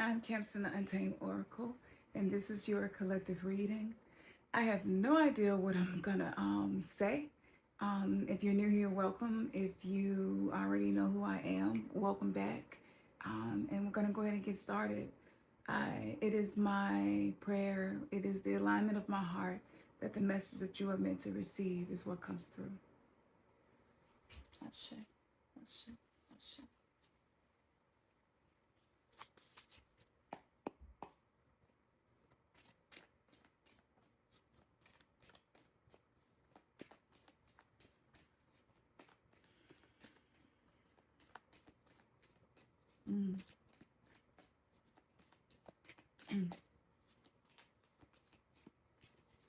I'm Campson, the Untamed Oracle, and this is your collective reading. I have no idea what I'm gonna say. If you're new here, welcome. If you already know who I am, welcome back. And we're gonna go ahead and get started. It is my prayer, it is the alignment of my heart that the message that you are meant to receive is what comes through. Ashe, ashe, ashe. Mm, mm,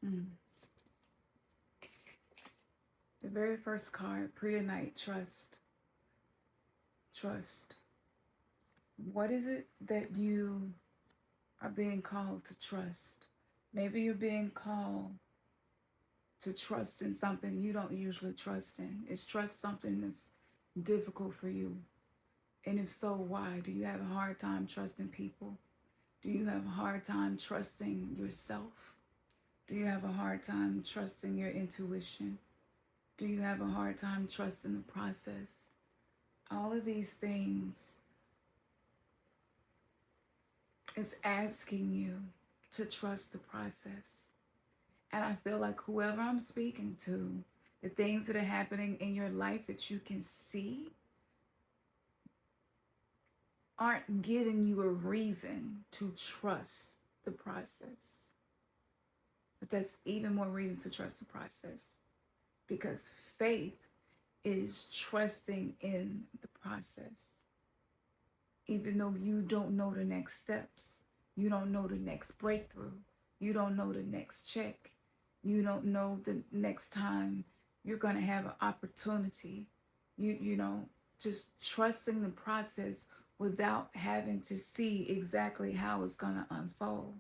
mm. The very first card, Pre-Night, Trust. Trust. What is it that you are being called to trust? Maybe you're being called to trust in something you don't usually trust in. Is trust something that's difficult for you? And if so, why? Do you have a hard time trusting people? Do you have a hard time trusting yourself? Do you have a hard time trusting your intuition? Do you have a hard time trusting the process? All of these things is asking you to trust the process. And I feel like whoever I'm speaking to, the things that are happening in your life that you can see aren't giving you a reason to trust the process. But that's even more reason to trust the process, because faith is trusting in the process. Even though you don't know the next steps, you don't know the next breakthrough, you don't know the next check, you don't know the next time you're going to have an opportunity, you know, just trusting the process without having to see exactly how it's going to unfold.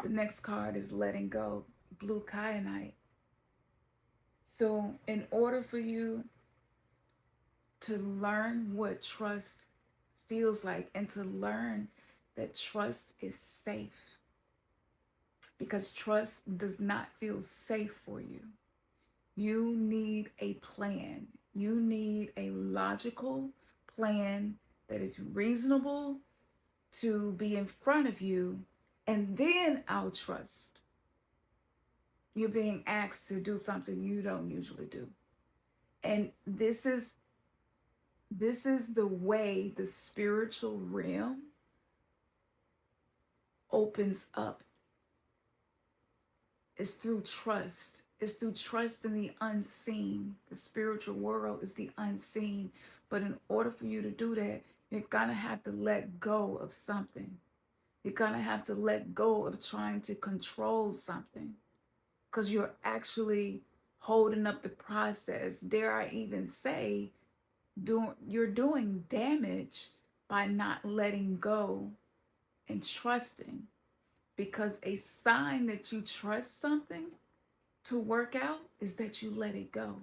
The next card is letting go, blue kyanite. So in order for you to learn what trust feels like and to learn that trust is safe, because trust does not feel safe for you, you need a plan. You need a logical plan that is reasonable to be in front of you, and then I'll trust. You're being asked to do something you don't usually do. And this is the way the spiritual realm opens up. It's through trust. It's through trust in the unseen. The spiritual world is the unseen. But in order for you to do that, you're going to have to let go of something. You're going to have to let go of trying to control something, because you're actually holding up the process. Dare I even say, you're doing damage by not letting go and trusting. Because a sign that you trust something to work out is that you let it go.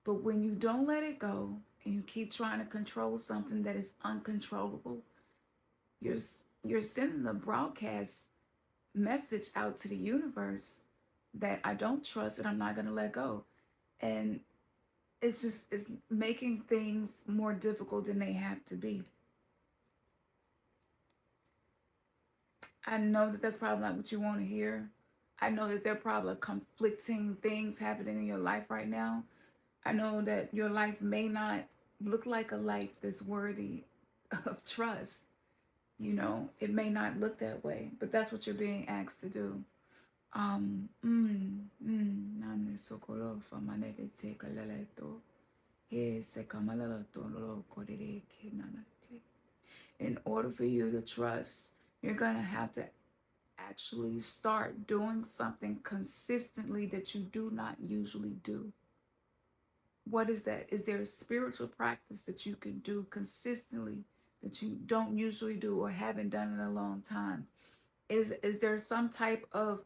But when you don't let it go and you keep trying to control something that is uncontrollable, you're sending a broadcast message out to the universe that I don't trust and I'm not going to let go. And it's making things more difficult than they have to be. I know that that's probably not what you want to hear. I know that there are probably conflicting things happening in your life right now. I know that your life may not look like a life that's worthy of trust. You know, it may not look that way, but that's what you're being asked to do. In order for you to trust, you're going to have to actually start doing something consistently that you do not usually do. What is that? Is there a spiritual practice that you can do consistently that you don't usually do or haven't done in a long time? Is there some type of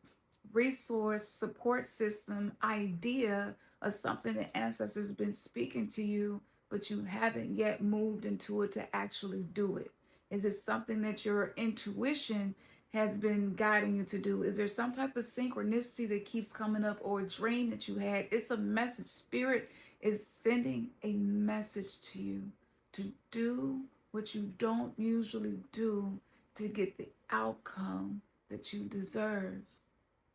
resource, support system, idea, or something that ancestors have been speaking to you, but you haven't yet moved into it to actually do it? Is it something that your intuition has been guiding you to do? Is there some type of synchronicity that keeps coming up, or a dream that you had? It's a message. Spirit is sending a message to you to do what you don't usually do to get the outcome that you deserve.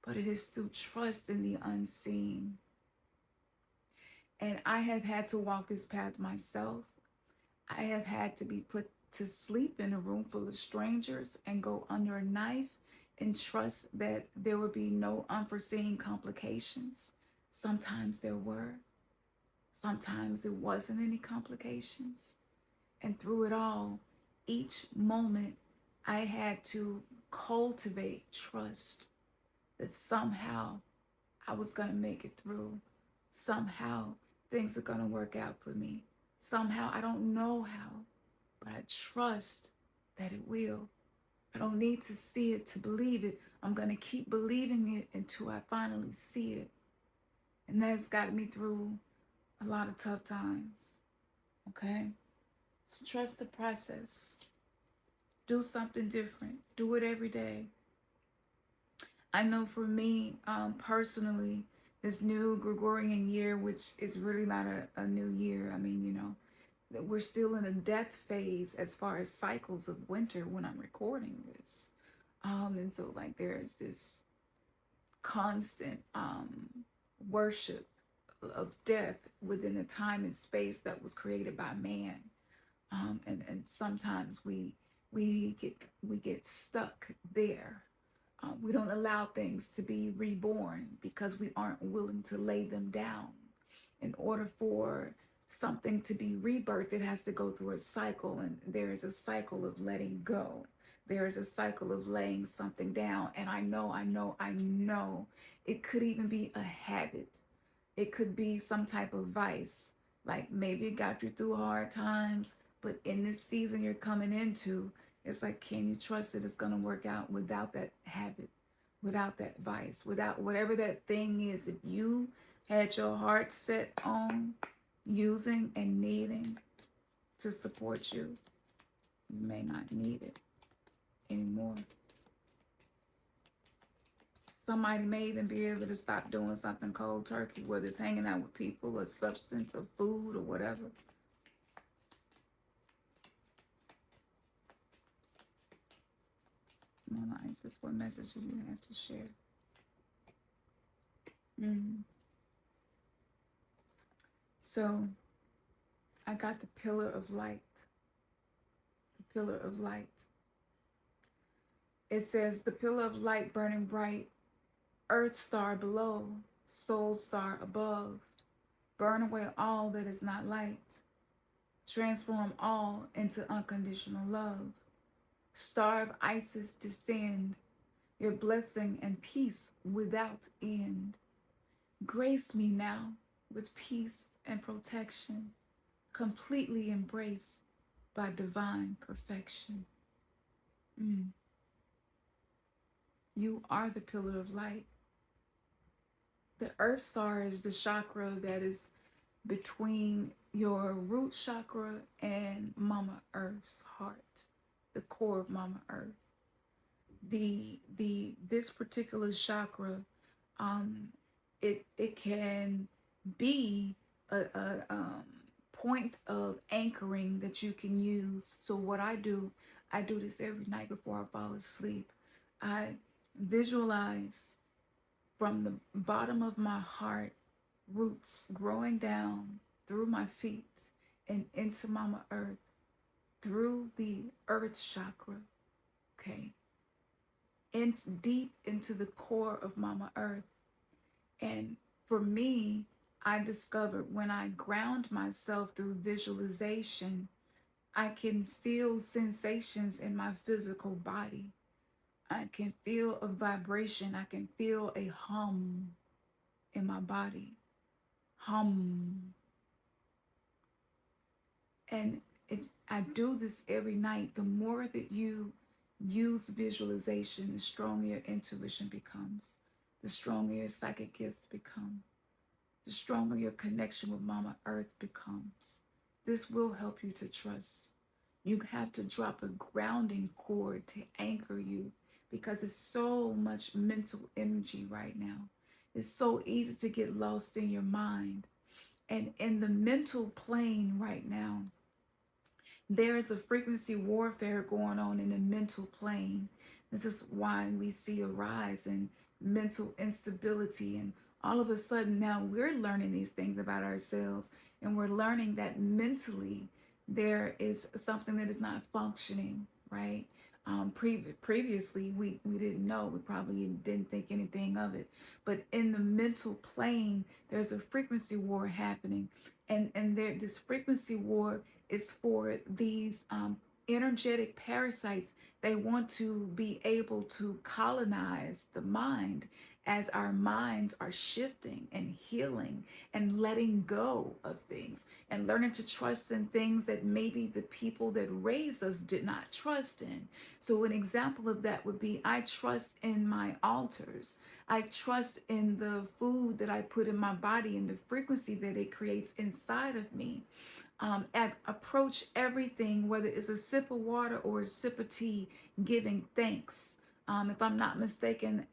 But it is through trust in the unseen. And I have had to walk this path myself. I have had to be put to sleep in a room full of strangers and go under a knife and trust that there would be no unforeseen complications. Sometimes there were. Sometimes there wasn't any complications. And through it all, each moment I had to cultivate trust that somehow I was going to make it through. Somehow things are going to work out for me. Somehow, I don't know how, but I trust that it will. I don't need to see it to believe it. I'm going to keep believing it until I finally see it. And that's gotten me through a lot of tough times. Okay? So trust the process. Do something different. Do it every day. I know for me, personally, this new Gregorian year, which is really not a new year. I mean, you know, that we're still in a death phase as far as cycles of winter when I'm recording this. And so like there's this constant worship of death within the time and space that was created by man. And sometimes we get stuck there. We don't allow things to be reborn because we aren't willing to lay them down. In order for something to be rebirthed, it has to go through a cycle, and there is a cycle of letting go. There is a cycle of laying something down. And I know it could even be a habit. It could be some type of vice. Like maybe it got you through hard times, but in this season you're coming into, it's like, can you trust that it's going to work out without that habit, without that vice, without whatever that thing is that you had your heart set on using and needing to support you? You may not need it anymore. Somebody may even be able to stop doing something cold turkey, whether it's hanging out with people, a substance, or food, or whatever. Mama Isis, what message do you have to share? So I got the pillar of light. The pillar of light. It says, the pillar of light burning bright, earth star below, soul star above. Burn away all that is not light. Transform all into unconditional love. Star of Isis, descend, your blessing and peace without end. Grace me now with peace and protection, completely embraced by divine perfection. You are the pillar of light. The earth star is the chakra that is between your root chakra and Mama Earth's heart, the core of Mama Earth. This particular chakra, it can be a point of anchoring that you can use. So what I do this every night before I fall asleep. I visualize from the bottom of my heart, roots growing down through my feet and into Mama Earth, through the earth chakra, okay, and deep into the core of Mama Earth. And for me, I discovered when I ground myself through visualization, I can feel sensations in my physical body. I can feel a vibration. I can feel a hum in my body. Hum. And if I do this every night, the more that you use visualization, the stronger your intuition becomes, the stronger your psychic gifts become, the stronger your connection with Mama Earth becomes. This will help you to trust. You have to drop a grounding cord to anchor you, because it's so much mental energy right now. It's so easy to get lost in your mind. And in the mental plane right now, there is a frequency warfare going on in the mental plane. This is why we see a rise in mental instability. And all of a sudden now we're learning these things about ourselves, and we're learning that mentally there is something that is not functioning, right? Previously, we didn't know. We probably didn't think anything of it. But in the mental plane, there's a frequency war happening. And this frequency war is for these energetic parasites. They want to be able to colonize the mind as our minds are shifting and healing and letting go of things and learning to trust in things that maybe the people that raised us did not trust in. So an example of that would be, I trust in my altars. I trust in the food that I put in my body and the frequency that it creates inside of me. Approach everything, whether it's a sip of water or a sip of tea, giving thanks. If I'm not mistaken,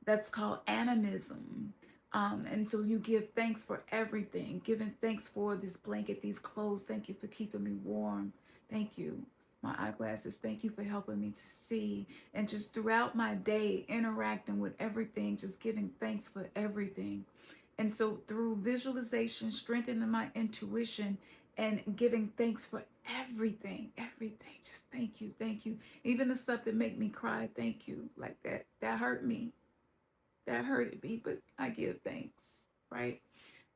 that's called animism. And so you give thanks for everything, giving thanks for this blanket, these clothes. Thank you for keeping me warm. Thank you. My eyeglasses, thank you for helping me to see. And just throughout my day, interacting with everything, just giving thanks for everything. And so through visualization, strengthening my intuition, and giving thanks for everything. Just thank you. Even the stuff that make me cry, thank you. Like that hurt me. That hurted me, but I give thanks, right?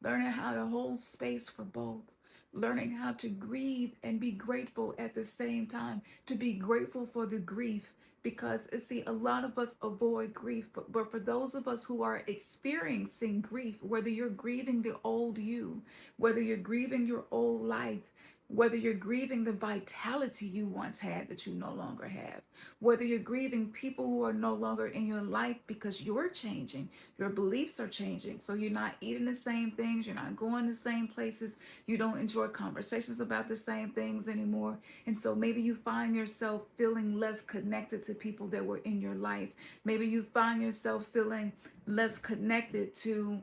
Learning how to hold space for both. Learning how to grieve and be grateful at the same time. To be grateful for the grief, because see, a lot of us avoid grief, but for those of us who are experiencing grief, whether you're grieving the old you, whether you're grieving your old life, whether you're grieving the vitality you once had that you no longer have, whether you're grieving people who are no longer in your life because you're changing, your beliefs are changing, so you're not eating the same things, you're not going the same places, you don't enjoy conversations about the same things anymore. And so maybe you find yourself feeling less connected to people that were in your life. Maybe you find yourself feeling less connected to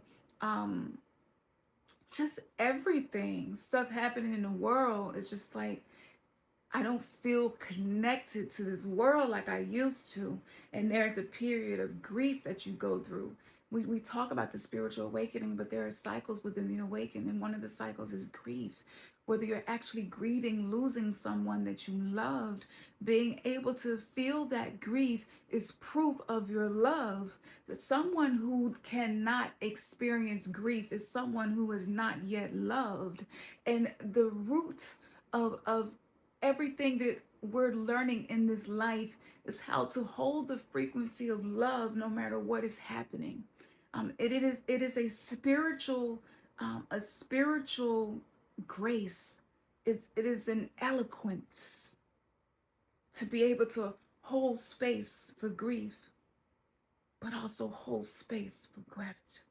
just everything. Stuff happening in the world. It's just like, I don't feel connected to this world like I used to. And there's a period of grief that you go through. We talk about the spiritual awakening, but there are cycles within the awakening. And one of the cycles is grief. Whether you're actually grieving losing someone that you loved, being able to feel that grief is proof of your love. That someone who cannot experience grief is someone who is not yet loved. And the root of everything that we're learning in this life is how to hold the frequency of love no matter what is happening. It is a spiritual grace. It is an eloquence to be able to hold space for grief, but also hold space for gratitude.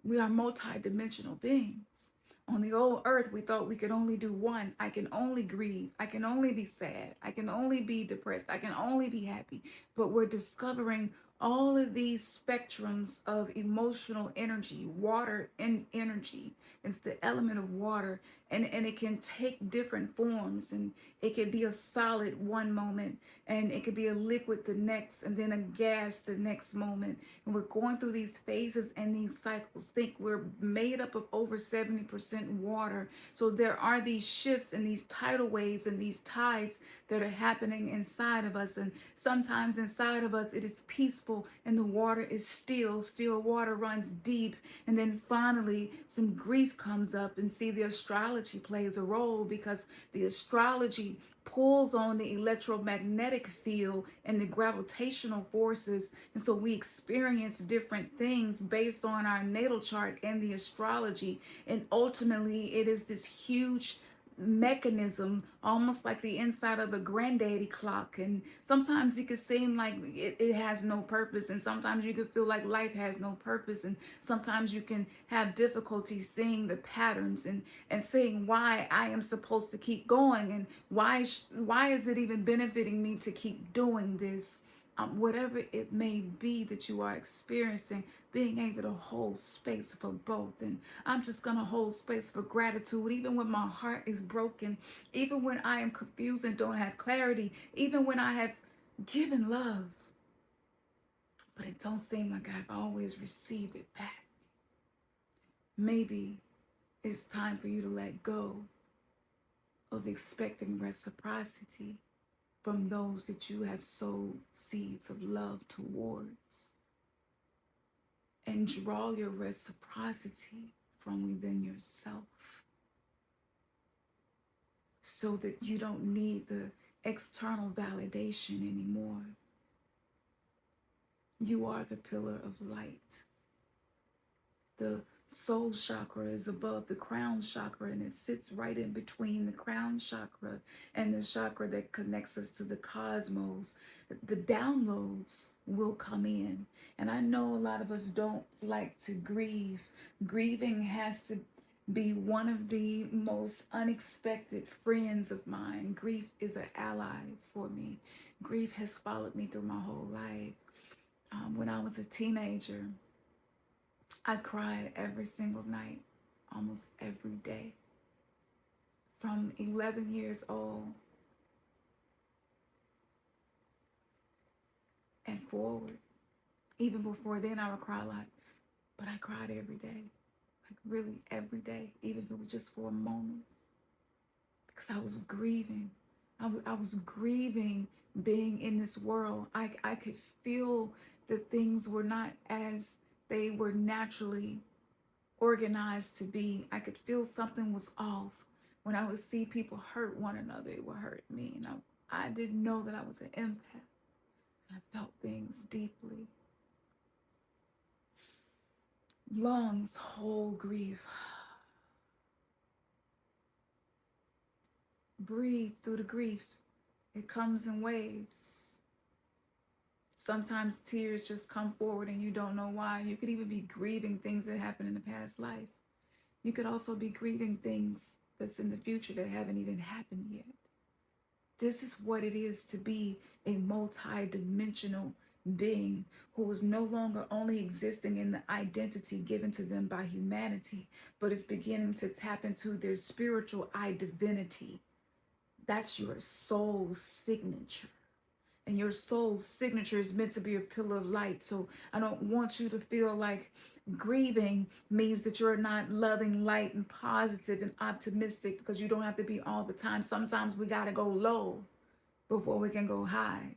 We are multidimensional beings. On the old earth, we thought we could only do one. I can only grieve. I can only be sad. I can only be depressed. I can only be happy. But we're discovering all of these spectrums of emotional energy, water and energy. It's the element of water, and it can take different forms, and it could be a solid one moment, and it could be a liquid the next, and then a gas the next moment. And we're going through these phases and these cycles. Think we're made up of over 70% water. So there are these shifts and these tidal waves and these tides that are happening inside of us. And sometimes inside of us it is peaceful and the water is still water runs deep. And then finally some grief comes up, and see, the astrology plays a role, because the astrology pulls on the electromagnetic field and the gravitational forces. And so we experience different things based on our natal chart and the astrology. And ultimately, it is this huge mechanism, almost like the inside of a granddaddy clock. And sometimes it can seem like it has no purpose, and sometimes you can feel like life has no purpose, and sometimes you can have difficulty seeing the patterns and seeing why I am supposed to keep going, and why is it even benefiting me to keep doing this. Whatever it may be that you are experiencing, being able to hold space for both. And I'm just going to hold space for gratitude, even when my heart is broken, even when I am confused and don't have clarity, even when I have given love, but it don't seem like I've always received it back. Maybe it's time for you to let go of expecting reciprocity from those that you have sowed seeds of love towards, and draw your reciprocity from within yourself, so that you don't need the external validation anymore. You are the pillar of light. The soul chakra is above the crown chakra, and it sits right in between the crown chakra and the chakra that connects us to the cosmos. The downloads will come in. And I know a lot of us don't like to grieve. Grieving has to be one of the most unexpected friends of mine. Grief is an ally for me. Grief has followed me through my whole life. When I was a teenager, I cried every single night, almost every day. From 11 years old and forward. Even before then, I would cry a lot, but I cried every day. Like really every day, even if it was just for a moment. Because I was grieving. I was grieving being in this world. I could feel that things were not as they were naturally organized to be. I could feel something was off. When I would see people hurt one another, it would hurt me. And I didn't know that I was an empath. I felt things deeply. Lungs hold grief. Breathe through the grief. It comes in waves. Sometimes tears just come forward and you don't know why. You could even be grieving things that happened in the past life. You could also be grieving things that's in the future that haven't even happened yet. This is what it is to be a multi-dimensional being who is no longer only existing in the identity given to them by humanity, but is beginning to tap into their spiritual divinity. That's your soul signature. And your soul signature is meant to be a pillar of light. So I don't want you to feel like grieving means that you're not loving, light, and positive and optimistic, because you don't have to be all the time. Sometimes we got to go low before we can go high.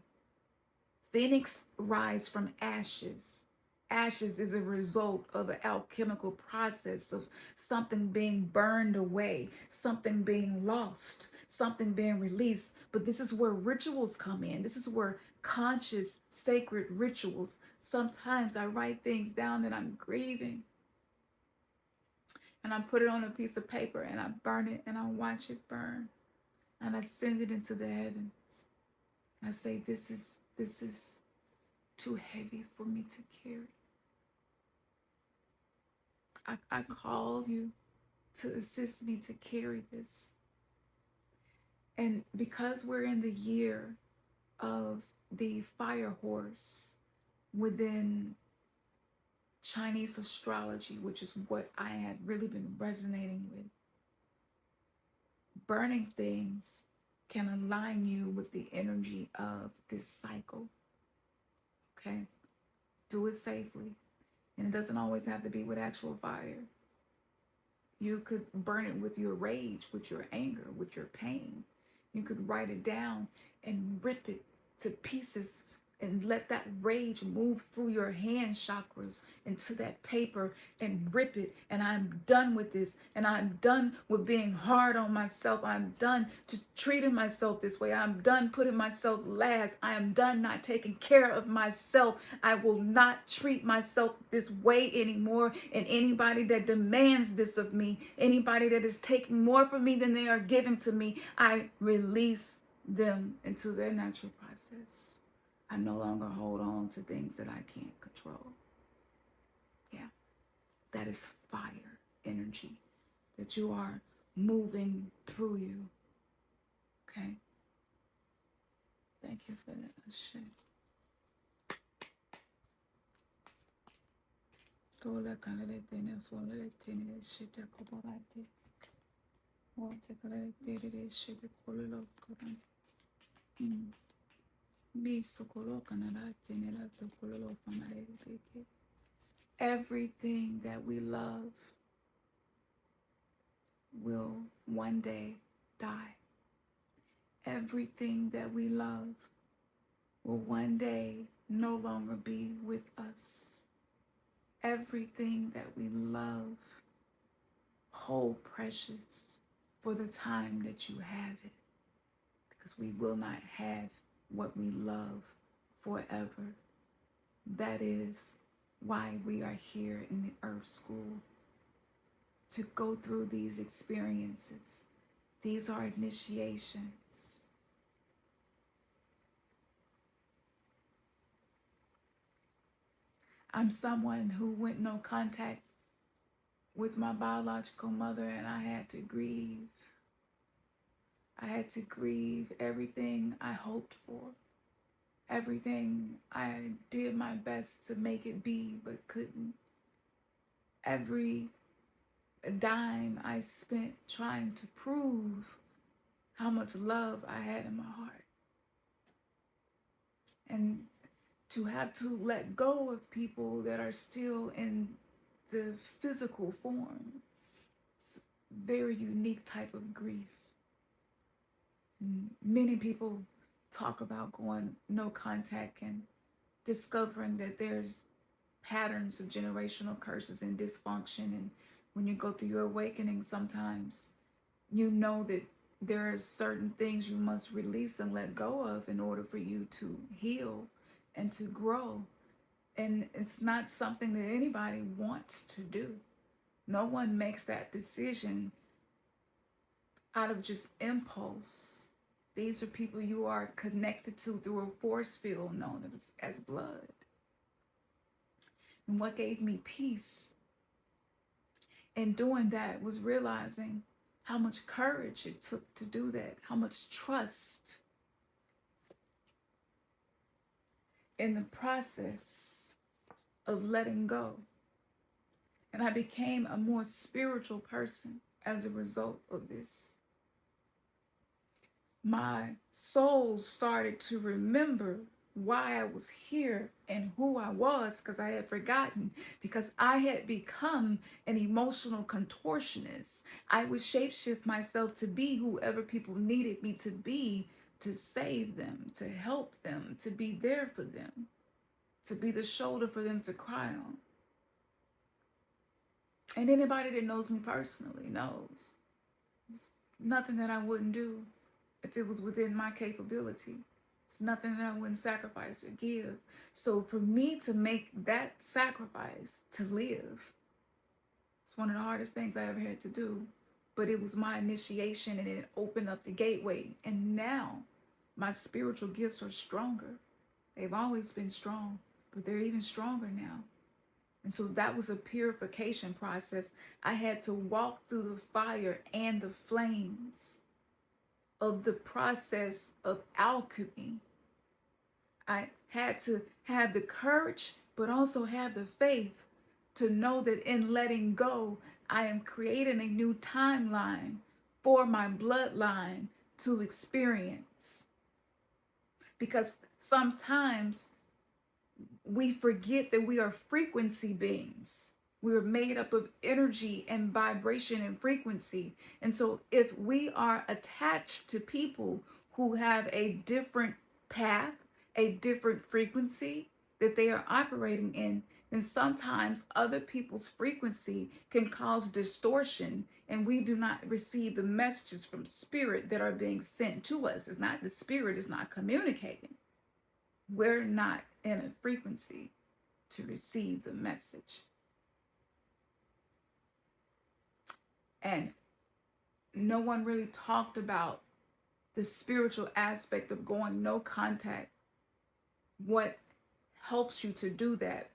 Phoenix rise from ashes. Ashes is a result of an alchemical process of something being burned away, something being lost, something being released. But this is where rituals come in. This is where conscious, sacred rituals. Sometimes I write things down that I'm grieving, and I put it on a piece of paper, and I burn it, and I watch it burn, and I send it into the heavens. I say, this is too heavy for me to carry. I call you to assist me to carry this. And because we're in the year of the fire horse within Chinese astrology, which is what I have really been resonating with, burning things can align you with the energy of this cycle. Okay? Do it safely. And it doesn't always have to be with actual fire. You could burn it with your rage, with your anger, with your pain. You could write it down and rip it to pieces and let that rage move through your hand chakras into that paper and rip it. And I'm done with this. And I'm done with being hard on myself. I'm done to treating myself this way. I'm done putting myself last. I am done not taking care of myself. I will not treat myself this way anymore. And anybody that demands this of me, anybody that is taking more from me than they are giving to me, I release them into their natural process. I no longer hold on to things that I can't control. Yeah, that is fire energy that you are moving through you. Okay? Thank you for that shit. Everything that we love will one day die. Everything that we love will one day no longer be with us. Everything that we love, hold precious for the time that you have it, because we will not have what we love forever. That is why we are here in the Earth School, to go through these experiences. These are initiations. I'm someone who went no contact with my biological mother, and I had to grieve. I had to grieve everything I hoped for. Everything I did my best to make it be, but couldn't. Every dime I spent trying to prove how much love I had in my heart. And to have to let go of people that are still in the physical form, it's a very unique type of grief. Many people talk about going no contact and discovering that there's patterns of generational curses and dysfunction. And when you go through your awakening, sometimes you know that there are certain things you must release and let go of in order for you to heal and to grow. And it's not something that anybody wants to do. No one makes that decision out of just impulse. These are people you are connected to through a force field known as blood. And what gave me peace in doing that was realizing how much courage it took to do that, how much trust in the process of letting go. And I became a more spiritual person as a result of this. My soul started to remember why I was here and who I was, because I had forgotten, because I had become an emotional contortionist. I would shapeshift myself to be whoever people needed me to be, to save them, to help them, to be there for them, to be the shoulder for them to cry on. And anybody that knows me personally knows there's nothing that I wouldn't do if it was within my capability. It's nothing that I wouldn't sacrifice or give. So for me to make that sacrifice to live, it's one of the hardest things I ever had to do. But it was my initiation, and it opened up the gateway. And now my spiritual gifts are stronger. They've always been strong, but they're even stronger now. And so that was a purification process. I had to walk through the fire and the flames of the process of alchemy. I had to have the courage, but also have the faith to know that in letting go, I am creating a new timeline for my bloodline to experience. Because sometimes we forget that we are frequency beings. We are made up of energy and vibration and frequency. And so if we are attached to people who have a different path, a different frequency that they are operating in, then sometimes other people's frequency can cause distortion, and we do not receive the messages from spirit that are being sent to us. It's not the spirit is not communicating. We're not in a frequency to receive the message. And no one really talked about the spiritual aspect of going no contact. What helps you to do that?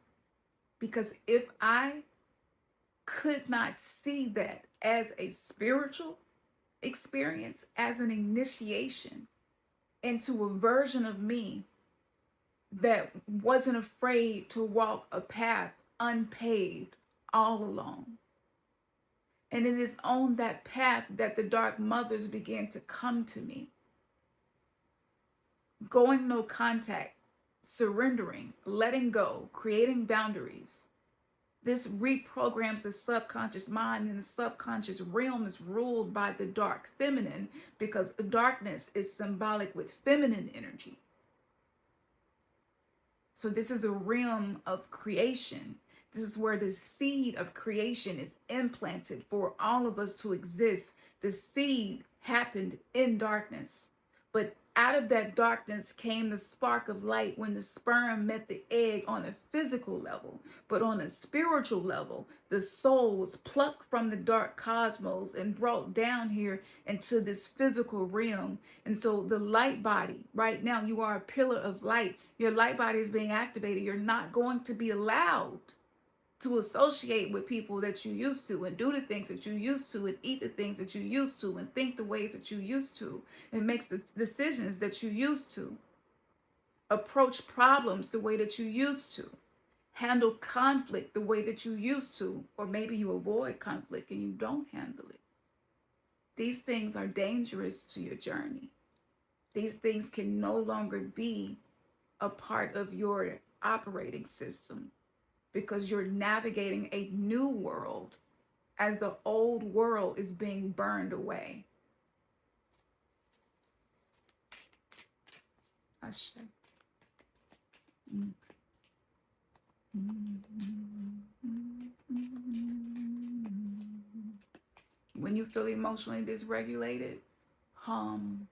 Because if I could not see that as a spiritual experience, as an initiation into a version of me that wasn't afraid to walk a path unpaved all alone. And it is on that path that the dark mothers began to come to me. Going no contact, surrendering, letting go, creating boundaries. This reprograms the subconscious mind, and the subconscious realm is ruled by the dark feminine, because darkness is symbolic with feminine energy. So this is a realm of creation. This is where the seed of creation is implanted for all of us to exist. The seed happened in darkness. But out of that darkness came the spark of light when the sperm met the egg on a physical level. But on a spiritual level, the soul was plucked from the dark cosmos and brought down here into this physical realm. And so the light body, right now, you are a pillar of light. Your light body is being activated. You're not going to be allowed to associate with people that you used to, and do the things that you used to, and eat the things that you used to, and think the ways that you used to, and make the decisions that you used to, approach problems the way that you used to, handle conflict the way that you used to, or maybe you avoid conflict and you don't handle it. These things are dangerous to your journey. These things can no longer be a part of your operating system, because you're navigating a new world as the old world is being burned away. Ashe. When you feel emotionally dysregulated, hum.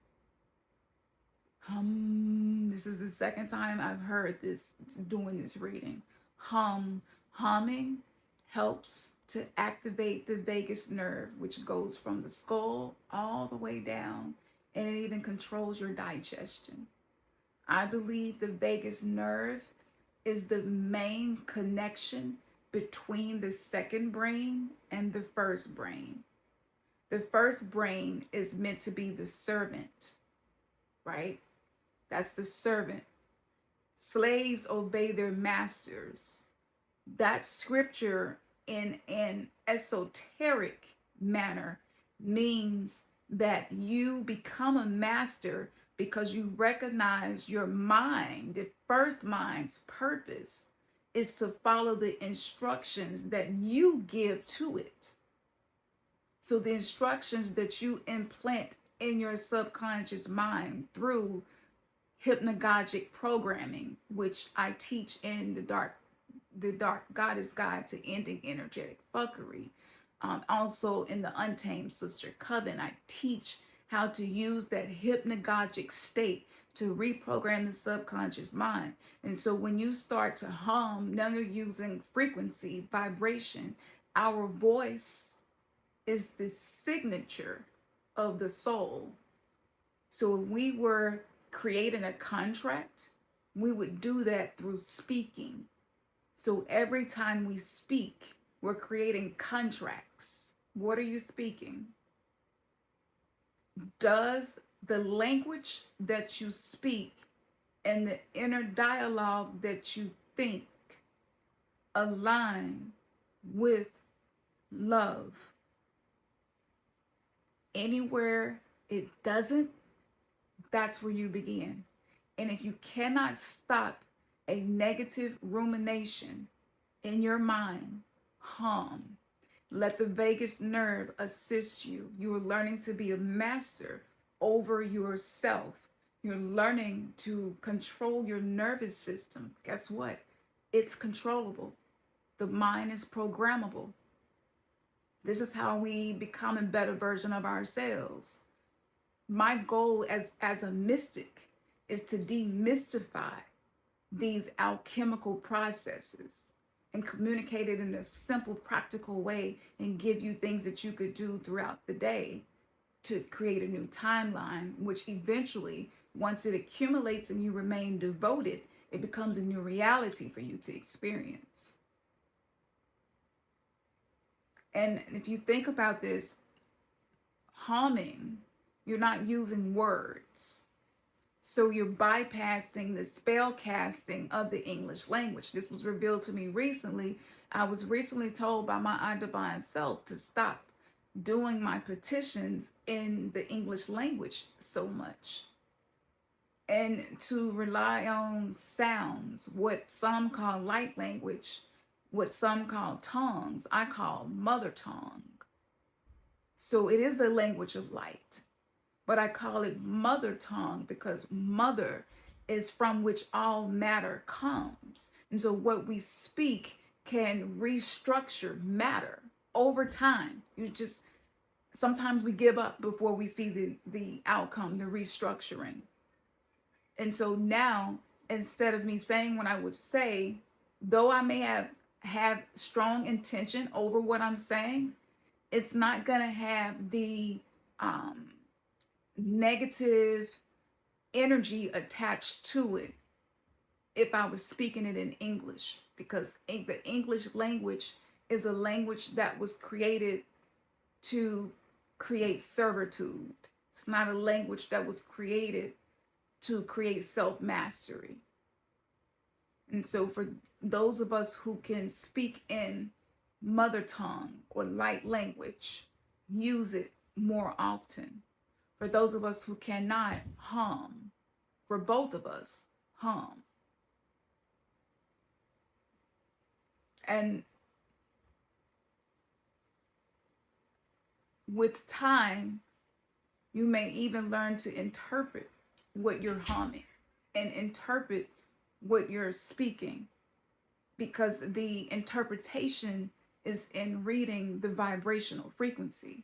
This is the second time I've heard this doing this reading. Humming helps to activate the vagus nerve, which goes from the skull all the way down, and it even controls your digestion. I believe the vagus nerve is the main connection between the second brain and the first brain. The first brain is meant to be the servant, right? That's the servant. Slaves obey their masters. That scripture in an esoteric manner means that you become a master because you recognize your mind, the first mind's purpose is to follow the instructions that you give to it. So the instructions that you implant in your subconscious mind through hypnagogic programming, which I teach in the dark goddess guide to ending energetic fuckery. Also in the Untamed Sister Coven, I teach how to use that hypnagogic state to reprogram the subconscious mind. And so when you start to hum, now you're using frequency, vibration. Our voice is the signature of the soul. So if we were creating a contract, we would do that through speaking. So every time we speak, we're creating contracts. What are you speaking? Does the language that you speak and the inner dialogue that you think align with love? Anywhere it doesn't, that's where you begin. And if you cannot stop a negative rumination in your mind, hum. Let the vagus nerve assist you. You are learning to be a master over yourself. You're learning to control your nervous system. Guess what? It's controllable. The mind is programmable. This is how we become a better version of ourselves. My goal as a mystic is to demystify these alchemical processes and communicate it in a simple, practical way and give you things that you could do throughout the day to create a new timeline, which eventually, once it accumulates and you remain devoted, it becomes a new reality for you to experience. And if you think about this, humming, you're not using words. So you're bypassing the spell casting of the English language. This was revealed to me recently. I was recently told by my divine self to stop doing my petitions in the English language so much and to rely on sounds, what some call light language, what some call tongues, I call mother tongue. So it is a language of light, but I call it mother tongue because mother is from which all matter comes. And so what we speak can restructure matter over time. Sometimes we give up before we see the outcome, the restructuring. And so now, instead of me saying what I would say, though I may have strong intention over what I'm saying, it's not going to have the negative energy attached to it if I was speaking it in English, because the English language is a language that was created to create servitude. It's not a language that was created to create self-mastery. And so for those of us who can speak in mother tongue or light language, use it more often. For those of us who cannot, hum. For both of us, hum. And with time, you may even learn to interpret what you're humming and interpret what you're speaking, because the interpretation is in reading the vibrational frequency.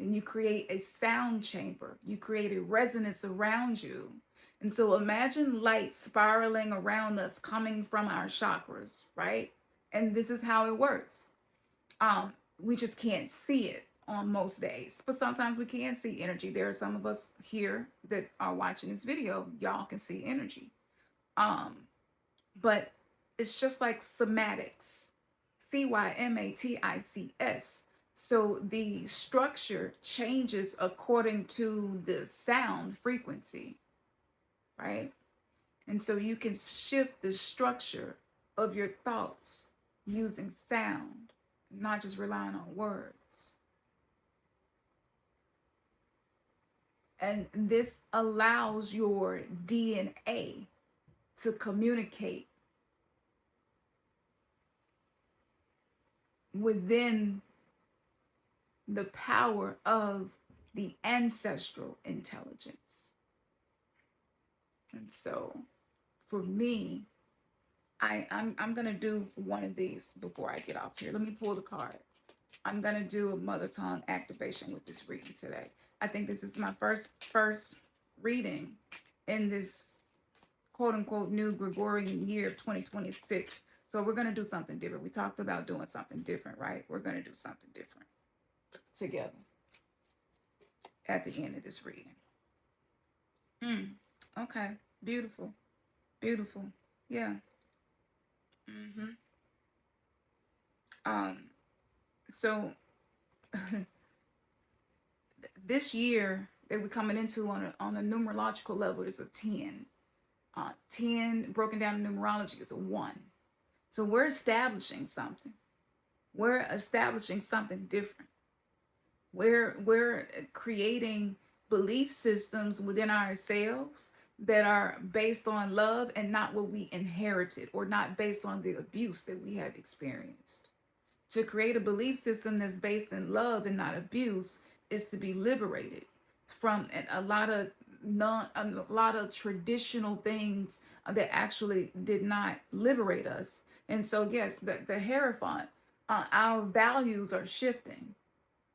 And you create a sound chamber. You create a resonance around you. And so imagine light spiraling around us coming from our chakras, right? And this is how it works. We just can't see it on most days, but sometimes we can see energy. There are some of us here that are watching this video, y'all can see energy. But it's just like cymatics, cymatics. So the structure changes according to the sound frequency, right? And so you can shift the structure of your thoughts using sound, not just relying on words. And this allows your DNA to communicate within the power of the ancestral intelligence. And so for me, I'm going to do one of these before I get off here. Let me pull the card. I'm going to do a mother tongue activation with this reading today. I think this is my first reading in this quote unquote new Gregorian year of 2026. So we're going to do something different. We talked about doing something different, right? We're going to do something different together at the end of this reading. Okay. Beautiful. Beautiful. Yeah. So this year that we're coming into on a numerological level is a 10. 10 broken down in numerology is a 1. So we're establishing something. We're establishing something different. We're creating belief systems within ourselves that are based on love and not what we inherited, or not based on the abuse that we have experienced. To create a belief system that's based in love and not abuse is to be liberated from a lot of a lot of traditional things that actually did not liberate us. And so, yes, the Hierophant, our values are shifting,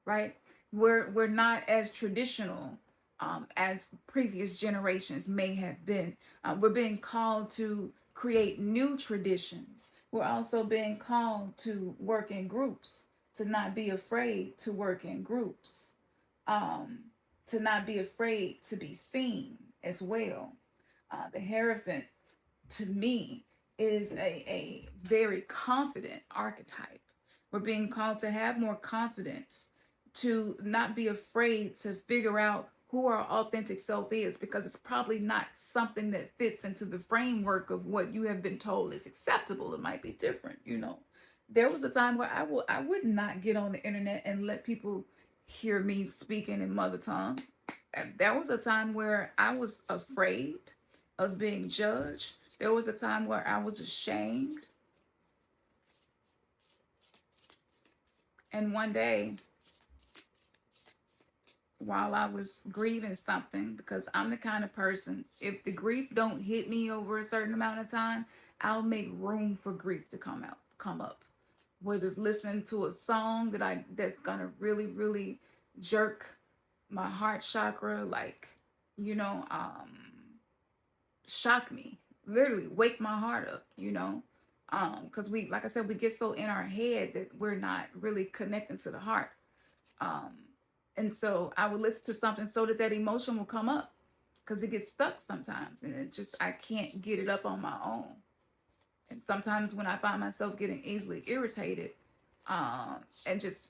right? We're not as traditional as previous generations may have been. We're being called to create new traditions. We're also being called to work in groups, to not be afraid to work in groups, um, to not be afraid to be seen as well. The Hierophant, to me, is a very confident archetype. We're being called to have more confidence, to not be afraid to figure out who our authentic self is, because it's probably not something that fits into the framework of what you have been told is acceptable. It might be different, you know. There was a time where I would not get on the internet and let people hear me speaking in mother tongue. And there was a time where I was afraid of being judged. There was a time where I was ashamed. And one day, while I was grieving something, because I'm the kind of person, if the grief don't hit me over a certain amount of time, I'll make room for grief to come up. Whether it's listening to a song that's gonna really, really jerk my heart chakra, like, you know, shock me, literally wake my heart up, you know. Because we, like I said, we get so in our head that we're not really connecting to the heart. Um, and so I would listen to something so that that emotion will come up, because it gets stuck sometimes, and it just, I can't get it up on my own. And sometimes when I find myself getting easily irritated, and just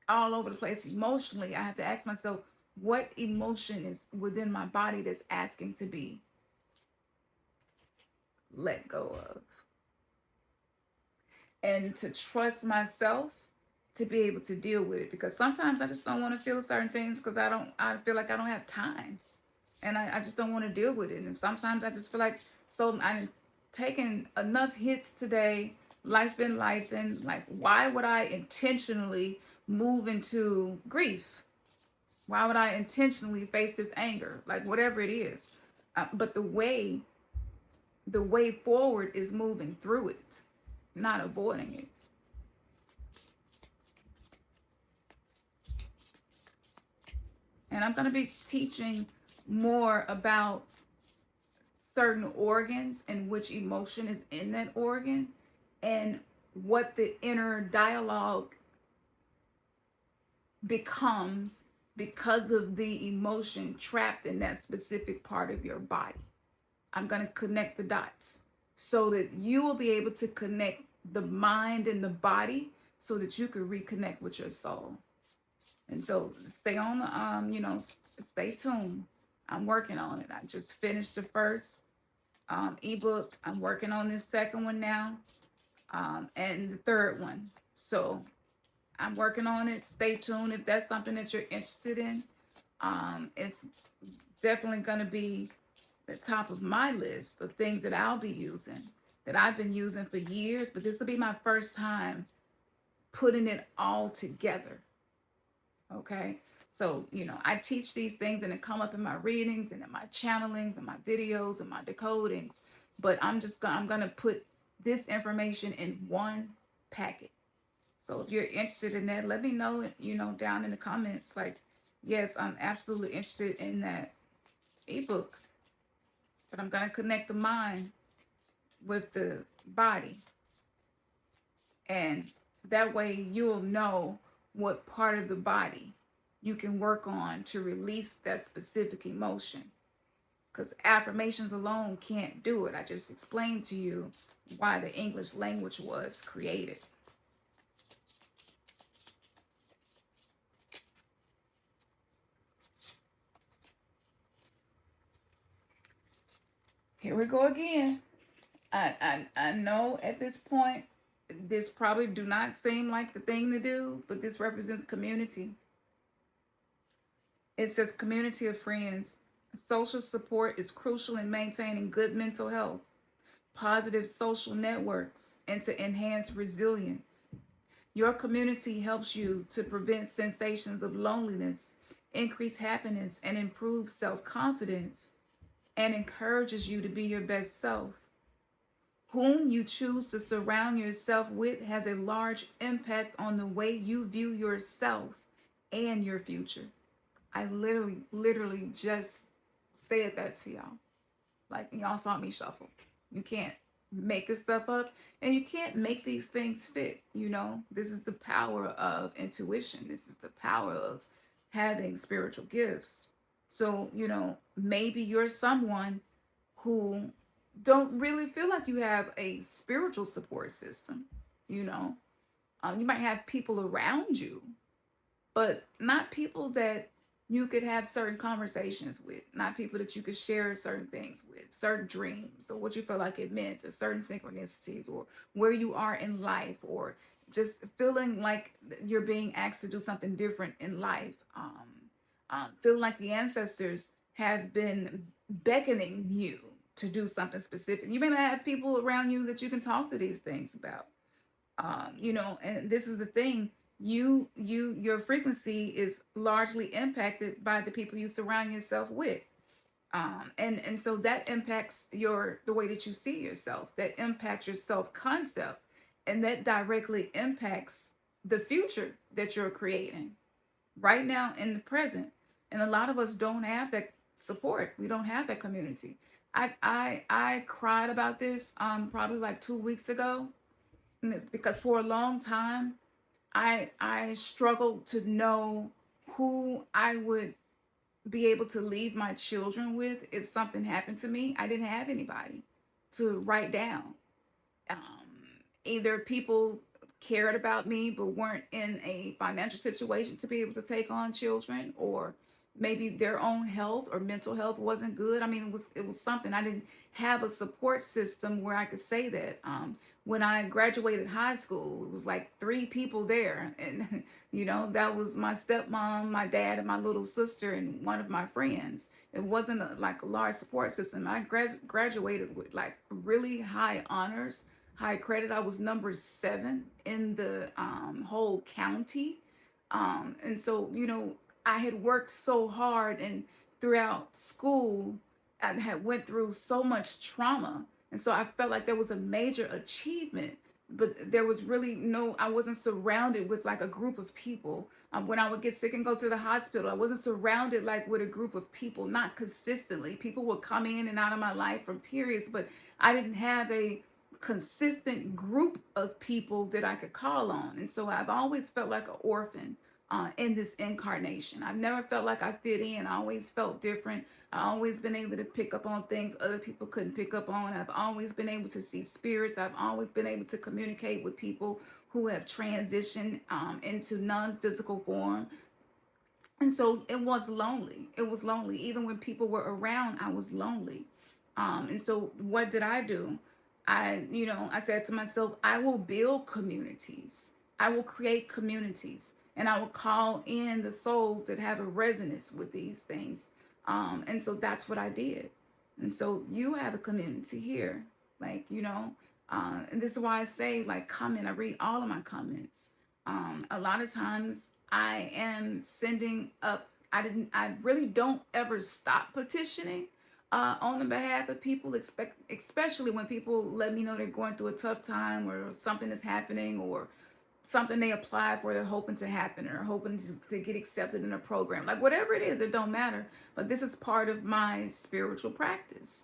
all over the place emotionally, I have to ask myself, what emotion is within my body that's asking to be let go of? And to trust myself to be able to deal with it, because sometimes I just don't want to feel certain things, because I feel like I don't have time, and I just don't want to deal with it. And sometimes I just feel like, so I'm taking enough hits today, life been life, and like, why would I intentionally move into grief? Why would I intentionally face this anger? Like, whatever it is. But the way forward is moving through it, not avoiding it. And I'm going to be teaching more about certain organs and which emotion is in that organ, and what the inner dialogue becomes because of the emotion trapped in that specific part of your body. I'm going to connect the dots so that you will be able to connect the mind and the body, so that you can reconnect with your soul. And so stay on the, stay tuned. I'm working on it. I just finished the first ebook. I'm working on this second one now, and the third one. So I'm working on it. Stay tuned if that's something that you're interested in. It's definitely going to be the top of my list of things that I'll be using, that I've been using for years, but this will be my first time putting it all together. Okay. So, I teach these things and they come up in my readings and in my channelings and my videos and my decodings, but I'm going to put this information in one packet. So if you're interested in that, let me know, down in the comments. Like, yes, I'm absolutely interested in that ebook, but I'm going to connect the mind with the body. And that way you'll know what part of the body you can work on to release that specific emotion. Because affirmations alone can't do it. I just explained to you why the English language was created. Here we go again. I know at this point, this probably do not seem like the thing to do, but this represents community. It says community of friends. Social support is crucial in maintaining good mental health, positive social networks, and to enhance resilience. Your community helps you to prevent sensations of loneliness increase happiness, and improve self-confidence, and encourages you to be your best self. Whom you choose to surround yourself with has a large impact on the way you view yourself and your future. I literally just said that to y'all. Like, y'all saw me shuffle. You can't make this stuff up, and you can't make these things fit. This is the power of intuition. This is the power of having spiritual gifts. So, maybe you're someone who don't really feel like you have a spiritual support system. You might have people around you, but not people that you could have certain conversations with, not people that you could share certain things with, certain dreams, or what you feel like it meant, or certain synchronicities, or where you are in life, or just feeling like you're being asked to do something different in life. Feeling like the ancestors have been beckoning you to do something specific. You may not have people around you that you can talk to these things about. And this is the thing, your frequency is largely impacted by the people you surround yourself with. And so that impacts the way that you see yourself, that impacts your self-concept, and that directly impacts the future that you're creating right now in the present. And a lot of us don't have that support. We don't have that community. I cried about this probably like 2 weeks ago, because for a long time I struggled to know who I would be able to leave my children with if something happened to me. I didn't have anybody to write down. Um, Either people cared about me but weren't in a financial situation to be able to take on children, or maybe their own health or mental health wasn't good. I mean, it was something. I didn't have a support system where I could say that. When I graduated high school, it was like 3 people there, and that was my stepmom, my dad, and my little sister, and one of my friends. It wasn't like a large support system. I graduated with like really high honors, high credit. I was number 7 in the whole county. And so, I had worked so hard, and throughout school, I had went through so much trauma. And so I felt like there was a major achievement, but there was really I wasn't surrounded with like a group of people. When I would get sick and go to the hospital, I wasn't surrounded like with a group of people, not consistently. People would come in and out of my life from periods, but I didn't have a consistent group of people that I could call on. And so I've always felt like an orphan in this incarnation. I've never felt like I fit in. I always felt different. I've always been able to pick up on things other people couldn't pick up on. I've always been able to see spirits. I've always been able to communicate with people who have transitioned into non-physical form. And so it was lonely. It was lonely. Even when people were around, I was lonely. And so what did I do? I said to myself, I will build communities. I will create communities, and I will call in the souls that have a resonance with these things. And so that's what I did. And so you have a community here, like, and this is why I say, like, comment. I read all of my comments. A lot of times I am sending up, I really don't ever stop petitioning on the behalf of people, especially when people let me know they're going through a tough time, or something is happening, or something they applied for, they're hoping to happen, or hoping to get accepted in a program. Like, whatever it is, it don't matter. But this is part of my spiritual practice.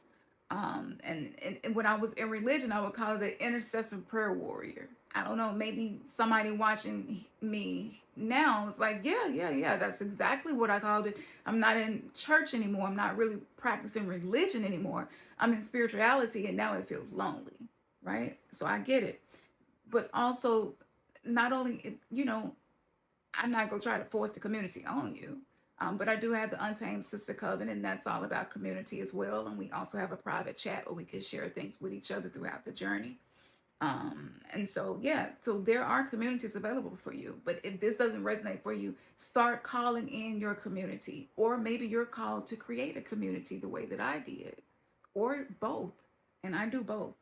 And when I was in religion, I would call it the intercessive prayer warrior. I don't know, maybe somebody watching me now is like, yeah, that's exactly what I called it. I'm not in church anymore. I'm not really practicing religion anymore. I'm in spirituality, and now it feels lonely, right? So I get it. But also, not only, I'm not going to try to force the community on you. But I do have the Untamed Sister Coven, and that's all about community as well. And we also have a private chat where we can share things with each other throughout the journey. And so, yeah, so there are communities available for you. But if this doesn't resonate for you, start calling in your community. Or maybe you're called to create a community the way that I did, or both. And I do both.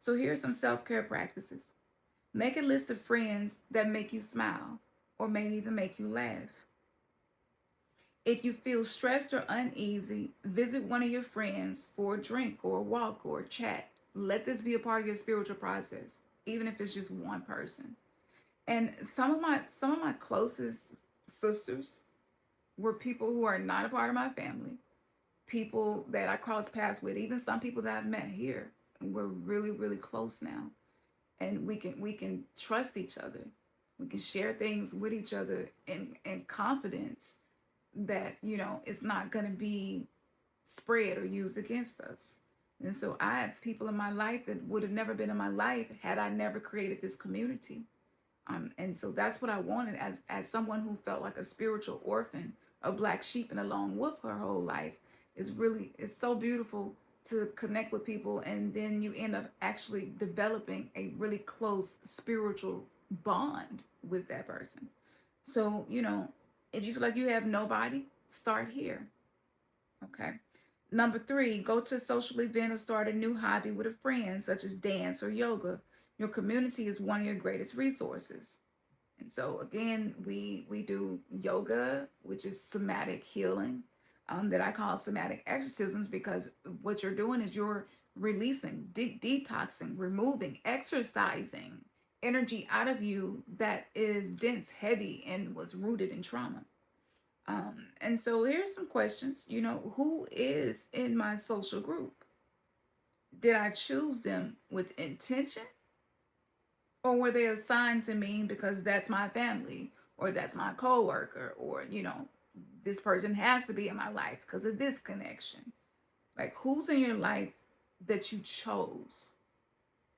So here's some self-care practices. Make a list of friends that make you smile, or may even make you laugh. If you feel stressed or uneasy, visit one of your friends for a drink or a walk or a chat. Let this be a part of your spiritual process, even if it's just one person. And some of my closest sisters were people who are not a part of my family, people that I crossed paths with, even some people that I've met here. We're really, really close now. And we can trust each other. We can share things with each other in confidence that, it's not gonna be spread or used against us. And so I have people in my life that would have never been in my life had I never created this community. And so that's what I wanted as someone who felt like a spiritual orphan, a black sheep and a lone wolf her whole life. It's so beautiful to connect with people, and then you end up actually developing a really close spiritual bond with that person. So, if you feel like you have nobody, start here. Okay. Number 3, go to a social event or start a new hobby with a friend, such as dance or yoga. Your community is one of your greatest resources. And so again, we do yoga, which is somatic healing, that I call somatic exorcisms, because what you're doing is you're releasing, detoxing, removing, exercising energy out of you that is dense, heavy, and was rooted in trauma. And so here's some questions. Who is in my social group? Did I choose them with intention, or were they assigned to me because that's my family, or that's my coworker, or this person has to be in my life because of this connection? Like, who's in your life that you chose,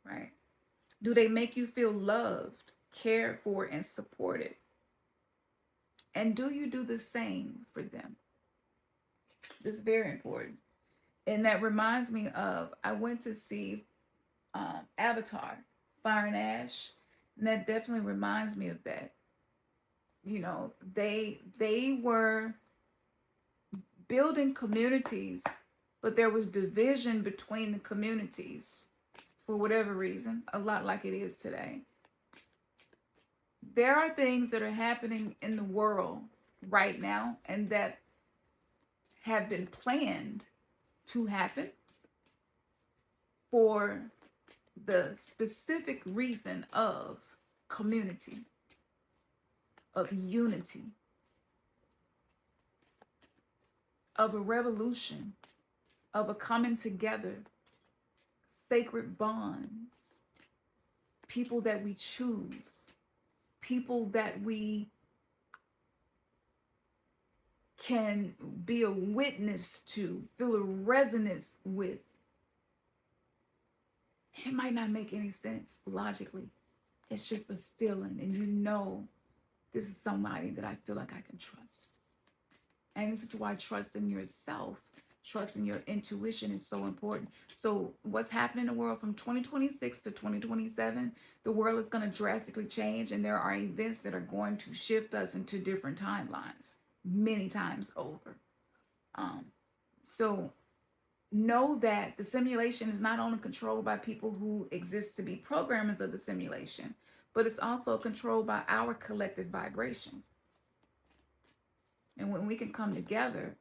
right? Do they make you feel loved, cared for, and supported? And do you do the same for them? This is very important. And that reminds me of, I went to see Avatar, Fire and Ash, and that definitely reminds me of that. They were building communities, but there was division between the communities for whatever reason, a lot like it is today. There are things that are happening in the world right now, and that have been planned to happen for the specific reason of community, of unity, of a revolution, of a coming together, sacred bonds, people that we choose, people that we can be a witness to, feel a resonance with. It might not make any sense logically. It's just a feeling, and this is somebody that I feel like I can trust. And this is why trusting yourself, trusting your intuition is so important. So what's happening in the world from 2026 to 2027, the world is going to drastically change, and there are events that are going to shift us into different timelines many times over. So know that the simulation is not only controlled by people who exist to be programmers of the simulation, but it's also controlled by our collective vibration. And when we can come together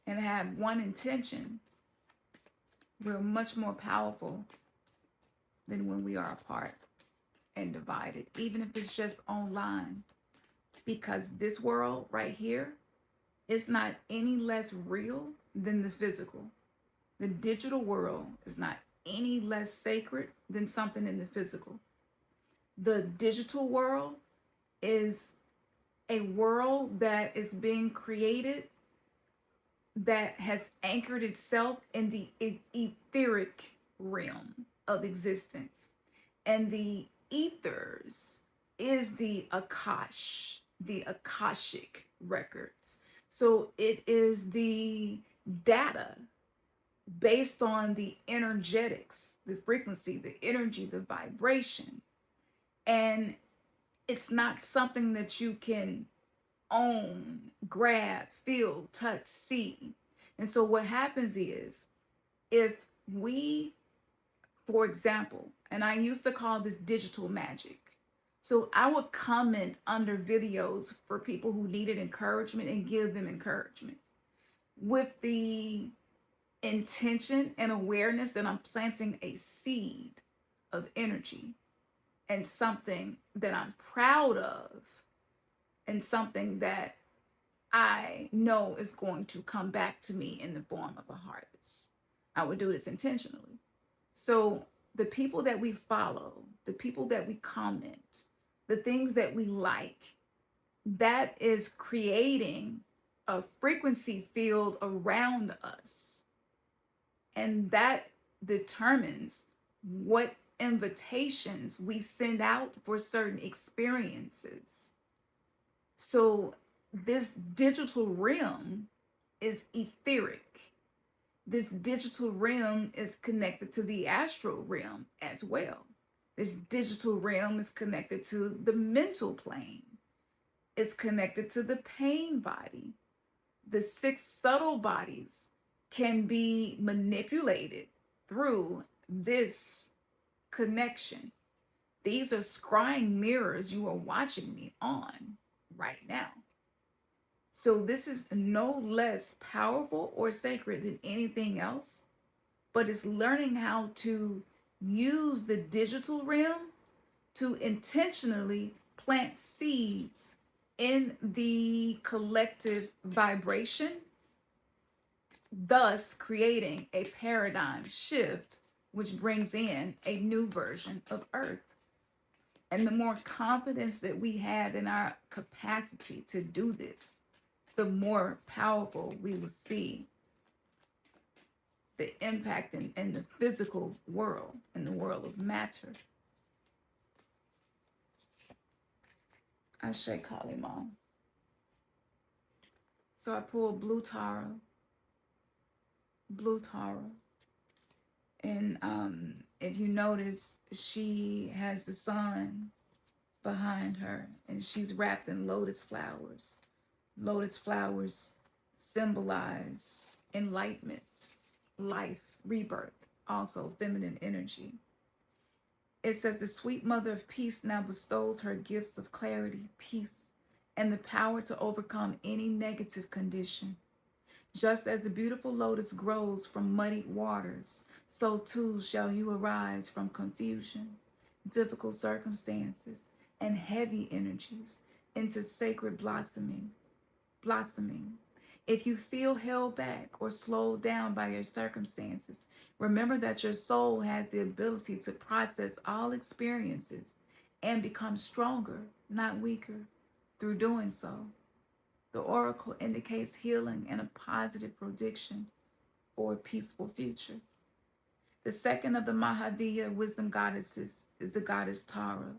and have one intention, we're much more powerful than when we are apart and divided, even if it's just online. Because this world right here is not any less real than the physical. The digital world is not any less sacred than something in the physical. The digital world is a world that is being created that has anchored itself in the etheric realm of existence. And the ethers is the Akashic records. So it is the data based on the energetics, the frequency, the energy, the vibration. And it's not something that you can own, grab, feel, touch, see. And so what happens is, if we, for example, and I used to call this digital magic. So I would comment under videos for people who needed encouragement and give them encouragement with the intention and awareness that I'm planting a seed of energy and something that I'm proud of and something that I know is going to come back to me in the form of a harvest. I would do this intentionally. So the people that we follow, the people that we comment, the things that we like, that is creating a frequency field around us. And that determines what invitations we send out for certain experiences. So this digital realm is etheric. This digital realm is connected to the astral realm as well. This digital realm is connected to the mental plane. It's connected to the pain body. The 6 subtle bodies can be manipulated through this connection. These are scrying mirrors you are watching me on right now. So this is no less powerful or sacred than anything else, but it's learning how to use the digital realm to intentionally plant seeds in the collective vibration, thus creating a paradigm shift, which brings in a new version of Earth. And the more confidence that we have in our capacity to do this, the more powerful we will see the impact in the physical world, in the world of matter. Ashe Kalima. So I pulled blue Tara, and if you notice, she has the sun behind her, and she's wrapped in lotus flowers. Lotus flowers symbolize enlightenment, life, rebirth, also feminine energy. It says the sweet mother of peace now bestows her gifts of clarity, peace, and the power to overcome any negative condition. Just as the beautiful lotus grows from muddied waters, so too shall you arise from confusion, difficult circumstances, and heavy energies into sacred blossoming. If you feel held back or slowed down by your circumstances, remember that your soul has the ability to process all experiences and become stronger, not weaker, through doing so. The oracle indicates healing and a positive prediction for a peaceful future. The second of the Mahavira wisdom goddesses is the goddess Tara.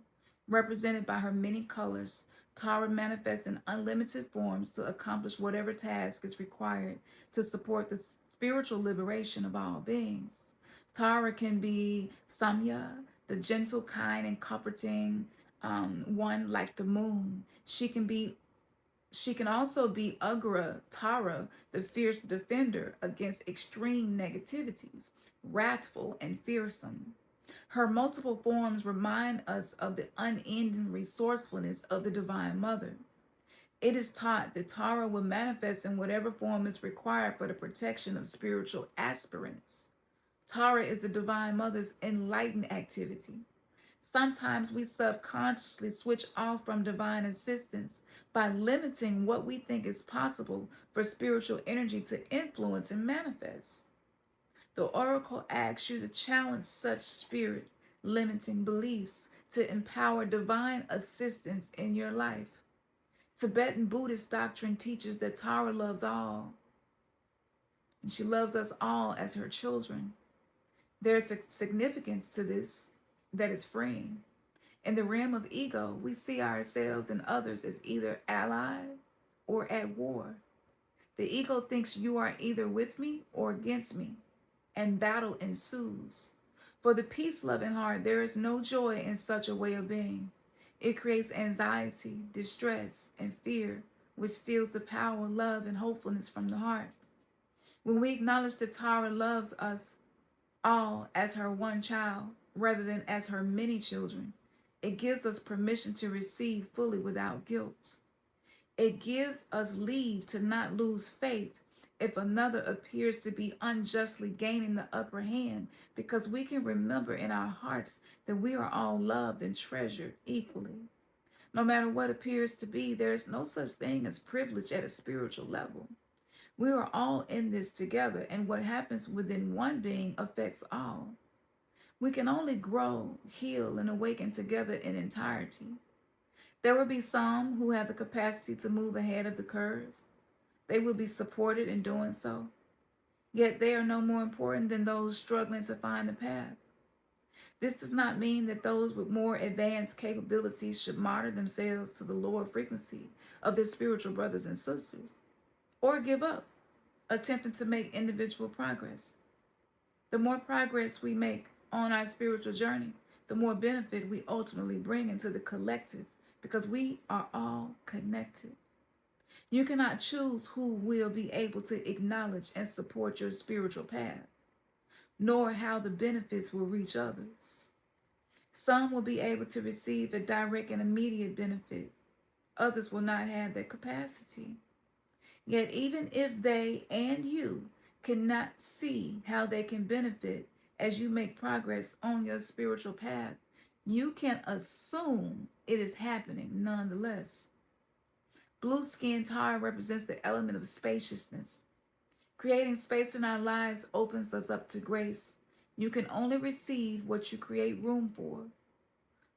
Represented by her many colors, Tara manifests in unlimited forms to accomplish whatever task is required to support the spiritual liberation of all beings. Tara can be Samya, the gentle, kind, and comforting one like the moon. She can also be Ugra Tara, the fierce defender against extreme negativities, wrathful and fearsome. Her multiple forms remind us of the unending resourcefulness of the Divine Mother. It is taught that Tara will manifest in whatever form is required for the protection of spiritual aspirants. Tara is the Divine Mother's enlightened activity. Sometimes we subconsciously switch off from divine assistance by limiting what we think is possible for spiritual energy to influence and manifest. The oracle asks you to challenge such spirit limiting beliefs to empower divine assistance in your life. Tibetan Buddhist doctrine teaches that Tara loves all, and she loves us all as her children. There's a significance to this that is freeing. In the realm of ego, we see ourselves and others as either allied or at war. The ego thinks you are either with me or against me, and battle ensues. For the peace-loving heart, there is no joy in such a way of being. It creates anxiety, distress, and fear, which steals the power, love, and hopefulness from the heart. When we acknowledge that Tara loves us all as her one child, rather than as her many children, It gives us permission to receive fully without guilt. It gives us leave to not lose faith if another appears to be unjustly gaining the upper hand, because we can remember in our hearts that we are all loved and treasured equally. No matter what appears to be, there is no such thing as privilege at a spiritual level. We are all in this together, and what happens within one being affects all. We can only grow, heal, and awaken together in entirety. There will be some who have the capacity to move ahead of the curve. They will be supported in doing so. Yet they are no more important than those struggling to find the path. This does not mean that those with more advanced capabilities should martyr themselves to the lower frequency of their spiritual brothers and sisters, or give up, attempting to make individual progress. The more progress we make on our spiritual journey, the more benefit we ultimately bring into the collective, because we are all connected. You cannot choose who will be able to acknowledge and support your spiritual path, nor how the benefits will reach others. Some will be able to receive a direct and immediate benefit. Others will not have that capacity. Yet even if they and you cannot see how they can benefit as you make progress on your spiritual path, you can assume it is happening nonetheless. Blue skin Tara represents the element of spaciousness. Creating space in our lives opens us up to grace. You can only receive what you create room for.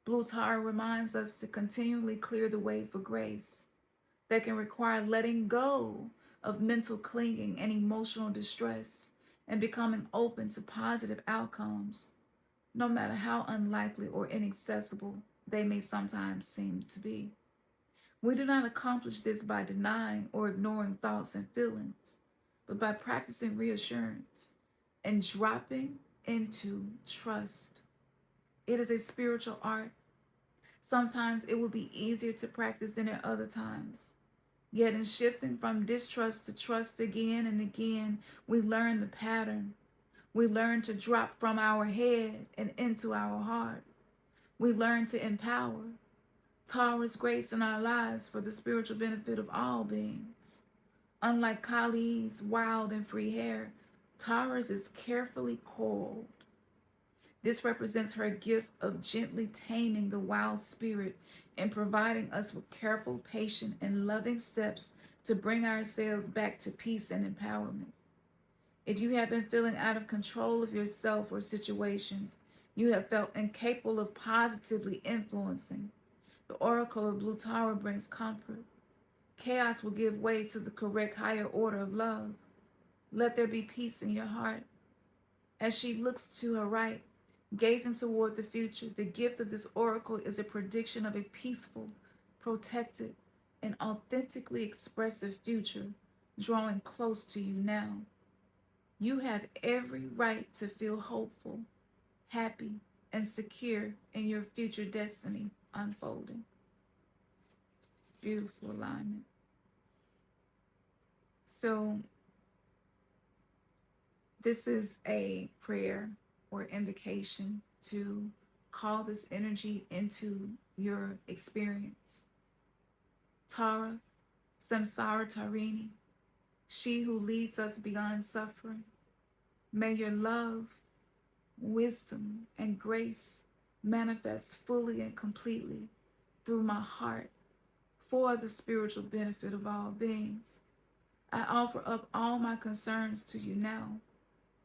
Blue Tara reminds us to continually clear the way for grace. That can require letting go of mental clinging and emotional distress and becoming open to positive outcomes, no matter how unlikely or inaccessible they may sometimes seem to be. We do not accomplish this by denying or ignoring thoughts and feelings, but by practicing reassurance and dropping into trust. It is a spiritual art. Sometimes it will be easier to practice than at other times. Yet in shifting from distrust to trust again and again, we learn the pattern. We learn to drop from our head and into our heart. We learn to empower. Tara's grace in our lives for the spiritual benefit of all beings. Unlike Kali's wild and free hair, Tara's is carefully coiled. This represents her gift of gently taming the wild spirit and providing us with careful, patient, and loving steps to bring ourselves back to peace and empowerment. If you have been feeling out of control of yourself or situations, you have felt incapable of positively influencing, the Oracle of Blue Tara brings comfort. Chaos will give way to the correct higher order of love. Let there be peace in your heart. As she looks to her right, gazing toward the future, the gift of this oracle is a prediction of a peaceful, protected, and authentically expressive future drawing close to you now. You have every right to feel hopeful, happy, and secure in your future destiny unfolding. Beautiful alignment. So this is a prayer or invocation to call this energy into your experience. Tara, Samsara Tarini, she who leads us beyond suffering, may your love, wisdom, and grace manifest fully and completely through my heart for the spiritual benefit of all beings. I offer up all my concerns to you now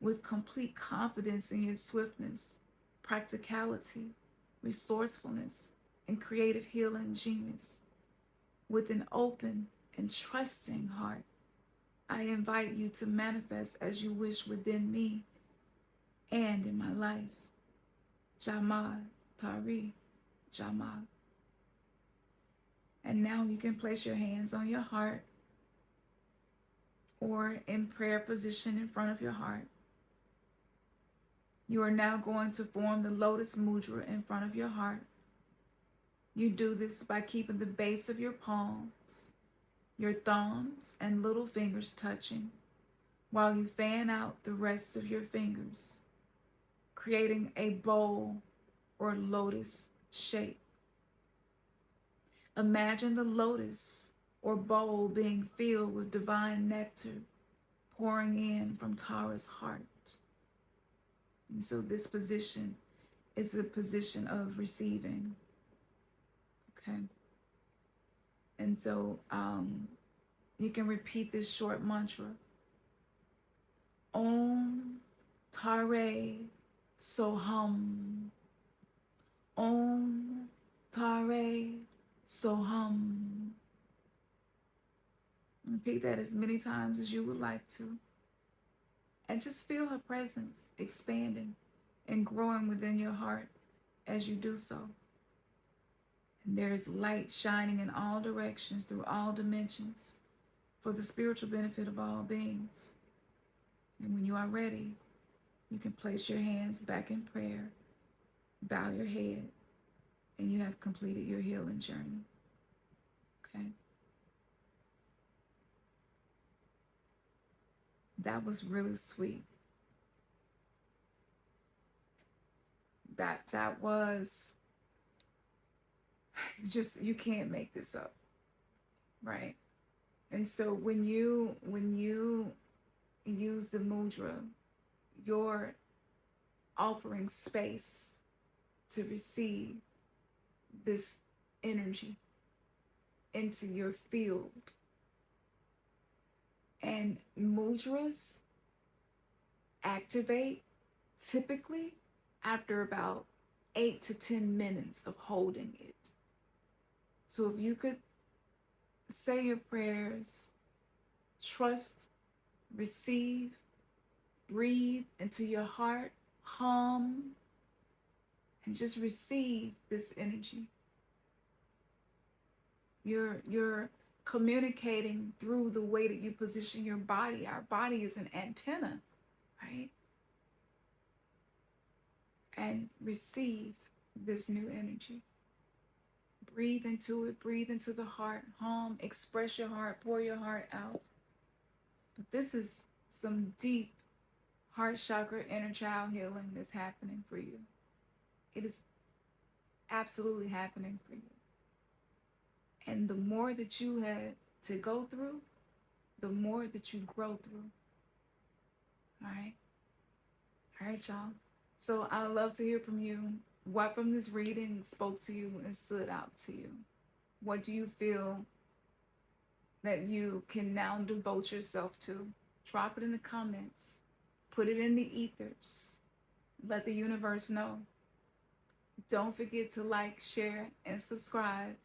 with complete confidence in your swiftness, practicality, resourcefulness, and creative healing genius. With an open and trusting heart, I invite you to manifest as you wish within me and in my life. Jamad, Tari, Jamad. And now you can place your hands on your heart or in prayer position in front of your heart. You are now going to form the lotus mudra in front of your heart. You do this by keeping the base of your palms, your thumbs and little fingers touching, while you fan out the rest of your fingers, creating a bowl or lotus shape. Imagine the lotus or bowl being filled with divine nectar pouring in from Tara's heart. And so this position is the position of receiving. Okay. And so you can repeat this short mantra. Om Tare Soham. Om Tare Soham. Repeat that as many times as you would like to. And just feel her presence expanding and growing within your heart as you do so. And there is light shining in all directions through all dimensions for the spiritual benefit of all beings. And when you are ready, you can place your hands back in prayer, bow your head, and you have completed your healing journey. Okay? That was really sweet. That was just, you can't make this up, right? And so when you use the mudra, you're offering space to receive this energy into your field. And mudras activate typically after about 8 to 10 minutes of holding it. So if you could say your prayers, trust, receive, breathe into your heart, hum, and just receive this energy. You're communicating through the way that you position your body. Our body is an antenna, right? And receive this new energy. Breathe into it, breathe into the heart, hum, express your heart, pour your heart out. But this is some deep heart chakra inner child healing that's happening for you. It is absolutely happening for you. And the more that you had to go through, the more that you grow through. All right? All right, y'all. So I would love to hear from you. What from this reading spoke to you and stood out to you? What do you feel that you can now devote yourself to? Drop it in the comments. Put it in the ethers. Let the universe know. Don't forget to like, share, and subscribe.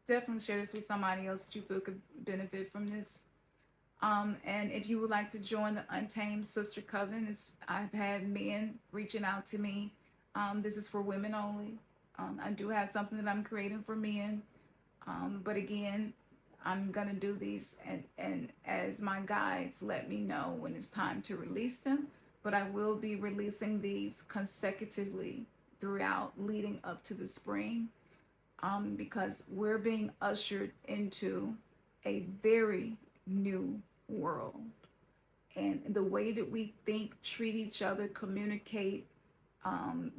Definitely share this with somebody else that you feel could benefit from this. And if you would like to join the Untamed Sister Coven, I've had men reaching out to me. This is for women only. I do have something that I'm creating for men. But again, I'm going to do these and as my guides let me know when it's time to release them. But I will be releasing these consecutively throughout leading up to the spring. Because we're being ushered into a very new world. And the way that we think, treat each other, communicate,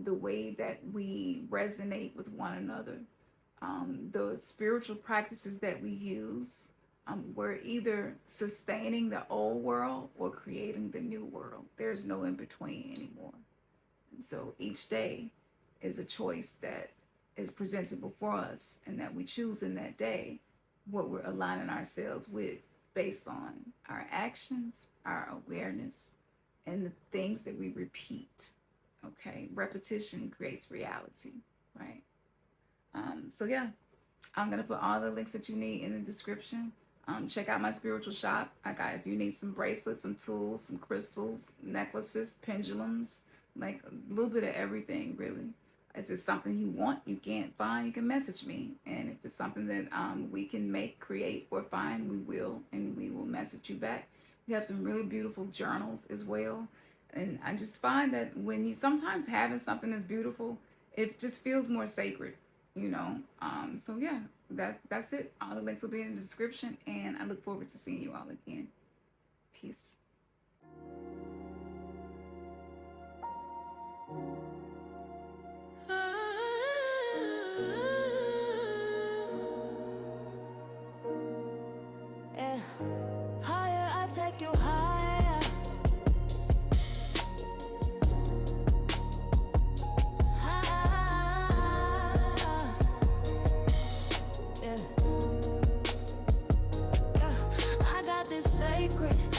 the way that we resonate with one another, the spiritual practices that we use, we're either sustaining the old world or creating the new world. There's no in between anymore. And so each day is a choice that is presented before us, and that we choose in that day what we're aligning ourselves with based on our actions, our awareness, and the things that we repeat. Okay, repetition creates reality, right? So yeah, I'm gonna put all the links that you need in the description. Check out my spiritual shop. If you need some bracelets, some tools, some crystals, necklaces, pendulums, like a little bit of everything, really. If it's something you want, you can't find, you can message me. And if it's something that we can make, create, or find, we will, and we will message you back. We have some really beautiful journals as well. And I just find that when you sometimes having something that's beautiful, it just feels more sacred, you know. So yeah, that's it. All the links will be in the description, and I look forward to seeing you all again. Peace. Yeah, higher, I take you higher. Higher. Yeah. I got this sacred